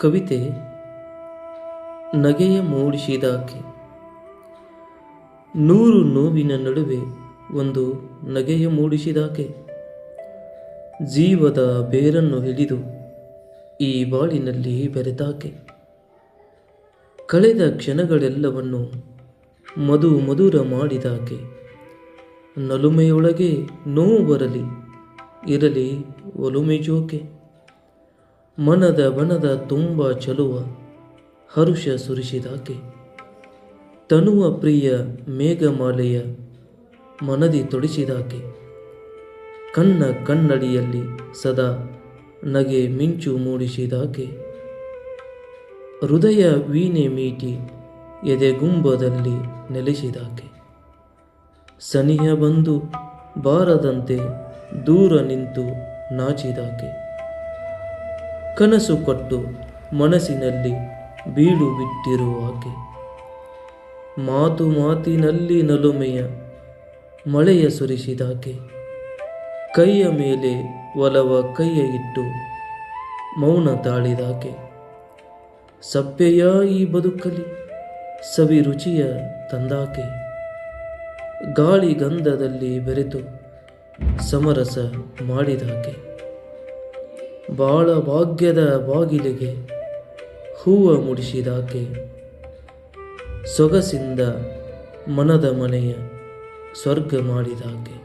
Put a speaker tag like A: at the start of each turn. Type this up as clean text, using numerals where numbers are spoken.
A: ಕವಿತೆ ನಗೆಯ ಮೂಡಿಸಿದಾಕೆ. ನೂರು ನೋವಿನ ನಡುವೆ ಒಂದು ನಗೆಯ ಮೂಡಿಸಿದಾಕೆ, ಜೀವದ ಬೇರನ್ನು ಹಿಡಿದು ಈ ಬಾಳಿನಲ್ಲಿ ಬೆರೆತಾಕೆ. ಕಳೆದ ಕ್ಷಣಗಳೆಲ್ಲವನ್ನು ಮಧುರ ಮಾಡಿದಾಕೆ. ನಲುಮೆಯೊಳಗೆ ನೋವು ಬರಲಿ, ಇರಲಿ ಒಲುಮೆ ಜೋಕೆ. ಮನದ ಬನದ ತುಂಬ ಚಲುವ ಹರುಷ ಸುರಿಸಿದಾಕೆ. ತನುವ ಪ್ರಿಯ ಮೇಘಮಾಲೆಯ ಮನದಿ ತೊಡಿಸಿದಾಕೆ. ಕನ್ನಡಿಯಲ್ಲಿ ಸದಾ ನಗೆ ಮಿಂಚು ಮೂಡಿಸಿದಾಕೆ. ಹೃದಯ ವೀಣೆ ಮೀಟಿ ಎದೆಗುಂಬದಲ್ಲಿ ನೆಲೆಸಿದಾಕೆ. ಸನಿಹ ಬಂದು ಬಾರದಂತೆ ದೂರ ನಿಂತು ನಾಚಿದಾಕೆ. ಕನಸು ಕೊಟ್ಟು ಮನಸ್ಸಿನಲ್ಲಿ ಬೀಡು ಬಿಟ್ಟಿರುವಾಕೆ. ಮಾತಿನಲ್ಲಿ ನಲುಮೆಯ ಮಳೆಯ ಸುರಿಸಿದಾಕೆ. ಕೈಯ ಮೇಲೆ ಒಲವ ಕೈಯ ಇಟ್ಟು ಮೌನ ತಾಳಿದಾಕೆ. ಸಪ್ಪೆಯ ಈ ಬದುಕಲಿ ಸವಿ ರುಚಿಯ ತಂದಾಕೆ. ಗಾಳಿ ಗಂಧದಲ್ಲಿ ಬೆರೆತು ಸಮರಸ ಮಾಡಿದಾಕೆ. ಬಾಳ ಭಾಗ್ಯದ ಬಾಗಿಲಿಗೆ ಹೂವ ಮುಡಿಸಿದಾಕೆ. ಸೊಗಸಿಂದ ಮನದ ಮನೆಯ ಸ್ವರ್ಗ ಮಾಡಿದಾಕೆ.